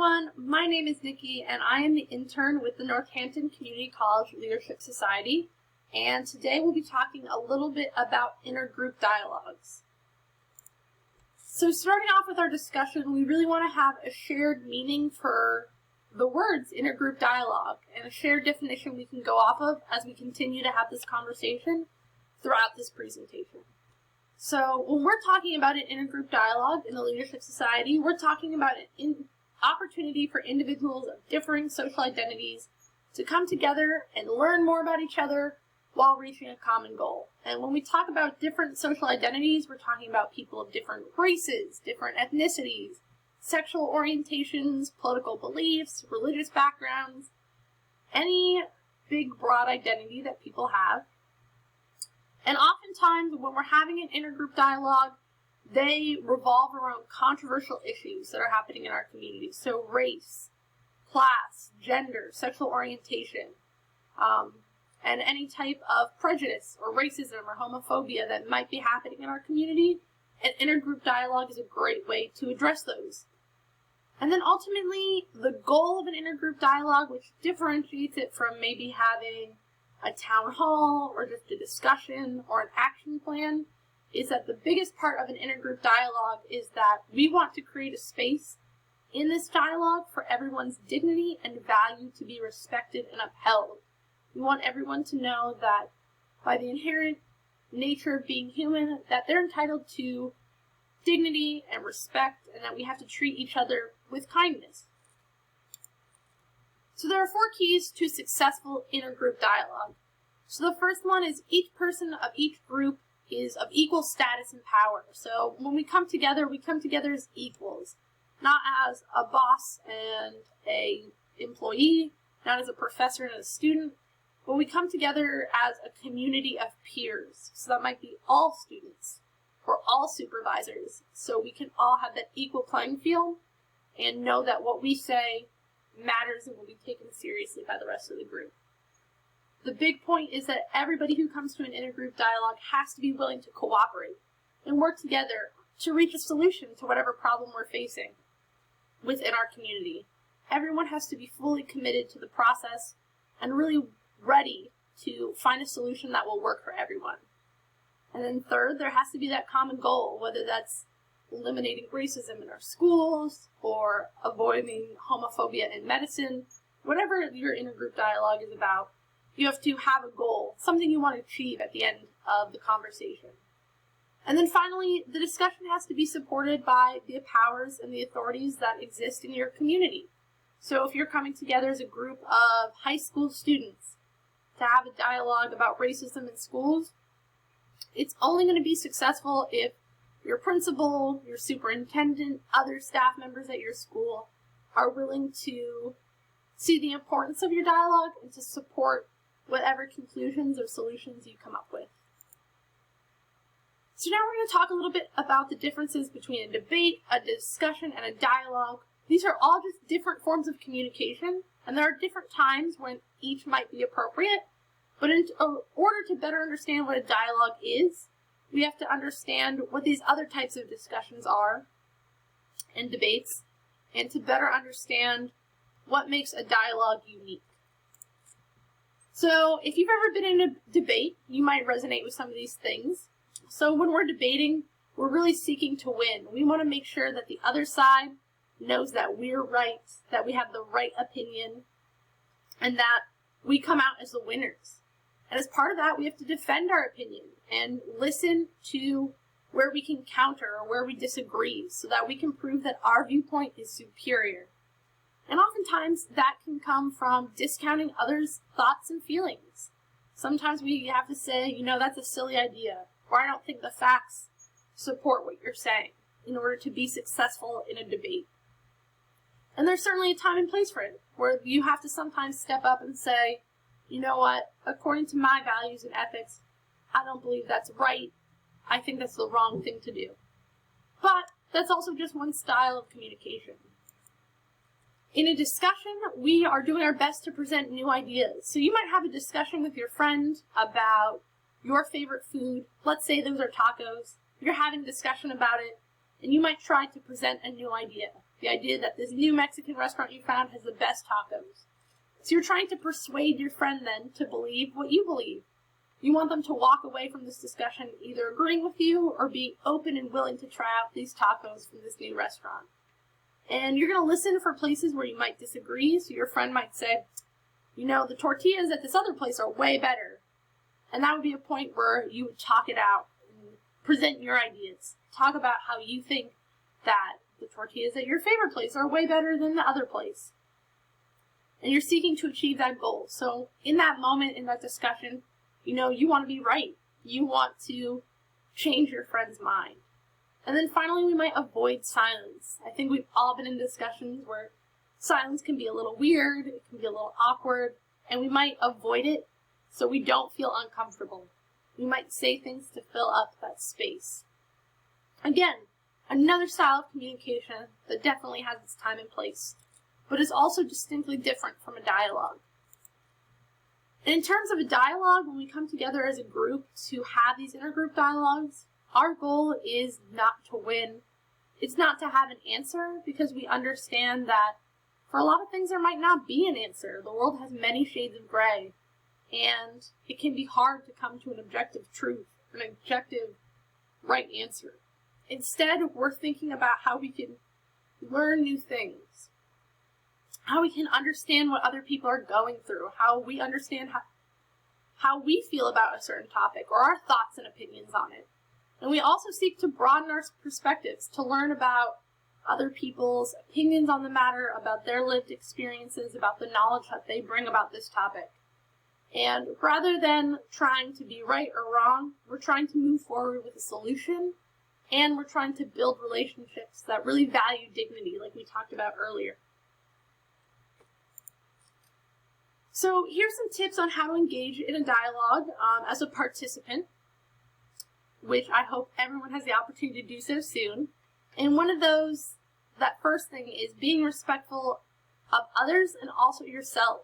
everyone, my name is Nikki and I am the intern with the Northampton Community College Leadership Society, and today we'll be talking a little bit about intergroup dialogues. So starting off with our discussion, we really want to have a shared meaning for the words intergroup dialogue and a shared definition we can go off of as we continue to have this conversation throughout this presentation. So when we're talking about an intergroup dialogue in the Leadership Society, we're talking about an opportunity for individuals of differing social identities to come together and learn more about each other while reaching a common goal. And when we talk about different social identities, we're talking about people of different races, different ethnicities, sexual orientations, political beliefs, religious backgrounds, any big broad identity that people have. And oftentimes, when we're having an intergroup dialogue, they revolve around controversial issues that are happening in our community. So race, class, gender, sexual orientation, and any type of prejudice or racism or homophobia that might be happening in our community. An intergroup dialogue is a great way to address those. And then ultimately, the goal of an intergroup dialogue, which differentiates it from maybe having a town hall, or just a discussion, or an action plan, is that the biggest part of an intergroup dialogue is that we want to create a space in this dialogue for everyone's dignity and value to be respected and upheld. We want everyone to know that by the inherent nature of being human, that they're entitled to dignity and respect, and that we have to treat each other with kindness. So there are 4 keys to successful intergroup dialogue. So the first one is each person of each group is of equal status and power. So when we come together as equals, not as a boss and a employee, not as a professor and a student, but we come together as a community of peers. So that might be all students or all supervisors, so we can all have that equal playing field and know that what we say matters and will be taken seriously by the rest of the group. The big point is that everybody who comes to an intergroup dialogue has to be willing to cooperate and work together to reach a solution to whatever problem we're facing within our community. Everyone has to be fully committed to the process and really ready to find a solution that will work for everyone. And then third, there has to be that common goal, whether that's eliminating racism in our schools, or avoiding homophobia in medicine. Whatever your intergroup dialogue is about, you have to have a goal, something you want to achieve at the end of the conversation. And then finally, the discussion has to be supported by the powers and the authorities that exist in your community. So if you're coming together as a group of high school students to have a dialogue about racism in schools, it's only going to be successful if your principal, your superintendent, other staff members at your school are willing to see the importance of your dialogue and to support whatever conclusions or solutions you come up with. So now we're going to talk a little bit about the differences between a debate, a discussion, and a dialogue. These are all just different forms of communication, and there are different times when each might be appropriate. But in order to better understand what a dialogue is, we have to understand what these other types of discussions are and debates, and to better understand what makes a dialogue unique. So if you've ever been in a debate, you might resonate with some of these things. So when we're debating, we're really seeking to win. We want to make sure that the other side knows that we're right, that we have the right opinion, and that we come out as the winners. And as part of that, we have to defend our opinion and listen to where we can counter or where we disagree so that we can prove that our viewpoint is superior. And oftentimes that can come from discounting others' thoughts and feelings. Sometimes we have to say, that's a silly idea, or I don't think the facts support what you're saying, in order to be successful in a debate. And there's certainly a time and place for it, where you have to sometimes step up and say, you know what, according to my values and ethics, I don't believe that's right. I think that's the wrong thing to do. But that's also just one style of communication. In a discussion, we are doing our best to present new ideas. So you might have a discussion with your friend about your favorite food. Let's say those are tacos. You're having a discussion about it, and you might try to present a new idea. The idea that this new Mexican restaurant you found has the best tacos. So you're trying to persuade your friend then to believe what you believe. You want them to walk away from this discussion either agreeing with you or being open and willing to try out these tacos from this new restaurant. And you're going to listen for places where you might disagree. So your friend might say, you know, the tortillas at this other place are way better. And that would be a point where you would talk it out and present your ideas. Talk about how you think that the tortillas at your favorite place are way better than the other place. And you're seeking to achieve that goal. So in that moment, in that discussion, you know, you want to be right. You want to change your friend's mind. And then finally, we might avoid silence. I think we've all been in discussions where silence can be a little weird, it can be a little awkward, and we might avoid it so we don't feel uncomfortable. We might say things to fill up that space. Again, another style of communication that definitely has its time and place, but is also distinctly different from a dialogue. And in terms of a dialogue, when we come together as a group to have these intergroup dialogues, our goal is not to win. It's not to have an answer, because we understand that for a lot of things there might not be an answer. The world has many shades of gray, and it can be hard to come to an objective truth, an objective right answer. Instead, we're thinking about how we can learn new things, how we can understand what other people are going through, how we understand how we feel about a certain topic, or our thoughts and opinions on it. And we also seek to broaden our perspectives, to learn about other people's opinions on the matter, about their lived experiences, about the knowledge that they bring about this topic. And rather than trying to be right or wrong, we're trying to move forward with a solution, and we're trying to build relationships that really value dignity, like we talked about earlier. So here's some tips on how to engage in a dialogue as a participant, which I hope everyone has the opportunity to do so soon. And one of those, that first thing, is being respectful of others and also yourself.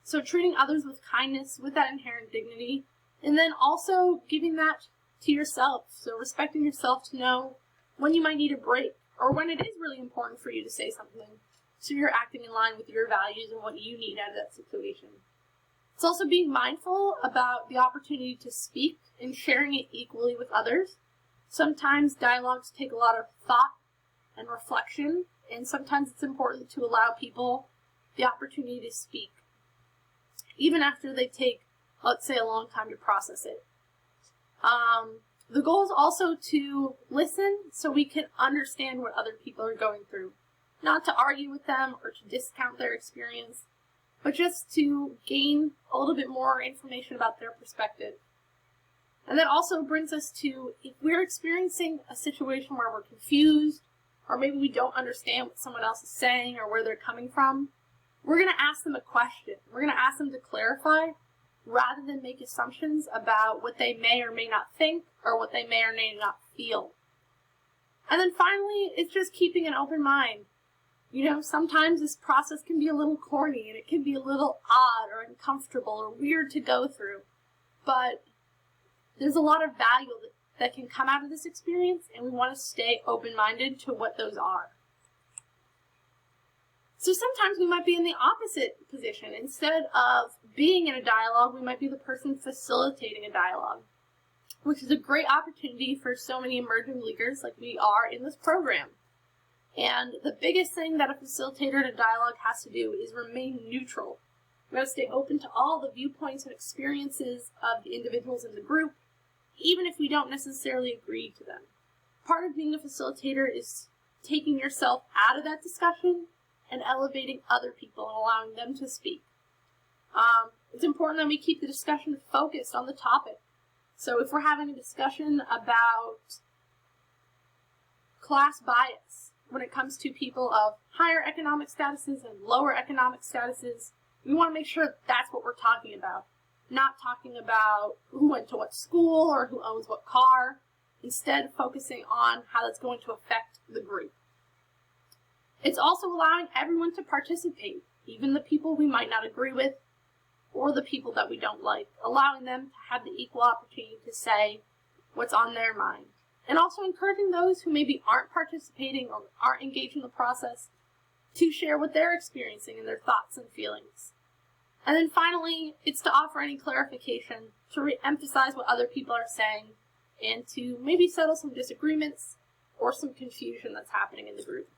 So treating others with kindness, with that inherent dignity, and then also giving that to yourself. So respecting yourself to know when you might need a break, or when it is really important for you to say something, so you're acting in line with your values and what you need out of that situation. It's also being mindful about the opportunity to speak and sharing it equally with others. Sometimes dialogues take a lot of thought and reflection, and sometimes it's important to allow people the opportunity to speak, even after they take, let's say, a long time to process it. The goal is also to listen so we can understand what other people are going through. Not to argue with them or to discount their experience, but just to gain a little bit more information about their perspective. And that also brings us to, if we're experiencing a situation where we're confused, or maybe we don't understand what someone else is saying or where they're coming from, we're going to ask them a question. We're going to ask them to clarify, rather than make assumptions about what they may or may not think, or what they may or may not feel. And then finally, it's just keeping an open mind. You know, sometimes this process can be a little corny, and it can be a little odd or uncomfortable or weird to go through. But there's a lot of value that can come out of this experience, and we want to stay open-minded to what those are. So sometimes we might be in the opposite position. Instead of being in a dialogue, we might be the person facilitating a dialogue, which is a great opportunity for so many emerging leaders like we are in this program. And the biggest thing that a facilitator in a dialogue has to do is remain neutral. We have to stay open to all the viewpoints and experiences of the individuals in the group, even if we don't necessarily agree to them. Part of being a facilitator is taking yourself out of that discussion and elevating other people and allowing them to speak. It's important that we keep the discussion focused on the topic. So if we're having a discussion about class bias when it comes to people of higher economic statuses and lower economic statuses, we want to make sure that's what we're talking about. Not talking about who went to what school or who owns what car. Instead, focusing on how that's going to affect the group. It's also allowing everyone to participate, even the people we might not agree with or the people that we don't like, allowing them to have the equal opportunity to say what's on their mind. And also encouraging those who maybe aren't participating or aren't engaged in the process to share what they're experiencing and their thoughts and feelings. And then finally, it's to offer any clarification, to re-emphasize what other people are saying, and to maybe settle some disagreements or some confusion that's happening in the group.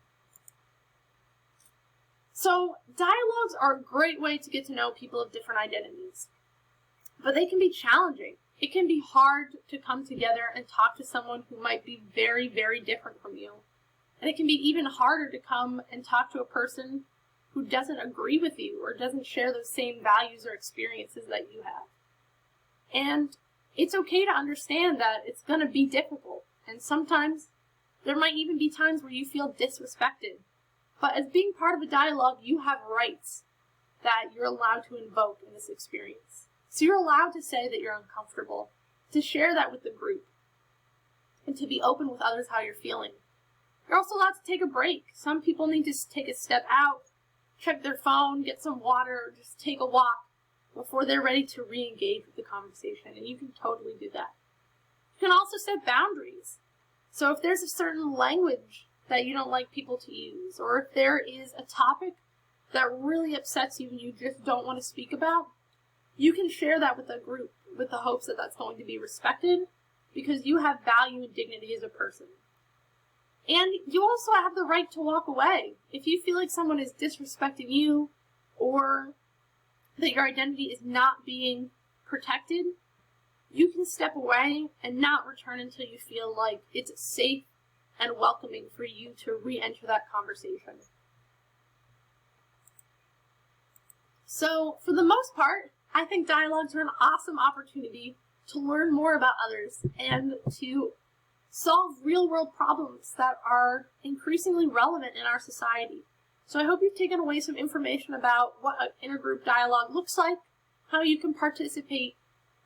So, dialogues are a great way to get to know people of different identities, but they can be challenging. It can be hard to come together and talk to someone who might be very, very different from you. And it can be even harder to come and talk to a person who doesn't agree with you or doesn't share those same values or experiences that you have. And it's okay to understand that it's going to be difficult. And sometimes there might even be times where you feel disrespected. But as being part of a dialogue, you have rights that you're allowed to invoke in this experience. So you're allowed to say that you're uncomfortable, to share that with the group, and to be open with others how you're feeling. You're also allowed to take a break. Some people need to take a step out, check their phone, get some water, or just take a walk before they're ready to re-engage with the conversation, and you can totally do that. You can also set boundaries. So if there's a certain language that you don't like people to use, or if there is a topic that really upsets you and you just don't want to speak about, you can share that with the group with the hopes that that's going to be respected because you have value and dignity as a person. And you also have the right to walk away. If you feel like someone is disrespecting you or that your identity is not being protected, you can step away and not return until you feel like it's safe and welcoming for you to re-enter that conversation. So, for the most part, I think dialogues are an awesome opportunity to learn more about others and to solve real-world problems that are increasingly relevant in our society. So I hope you've taken away some information about what an intergroup dialogue looks like, how you can participate,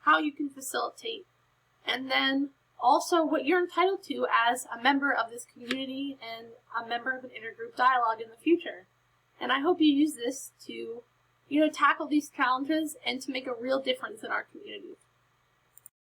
how you can facilitate, and then also what you're entitled to as a member of this community and a member of an intergroup dialogue in the future. And I hope you use this to, tackle these challenges and to make a real difference in our community.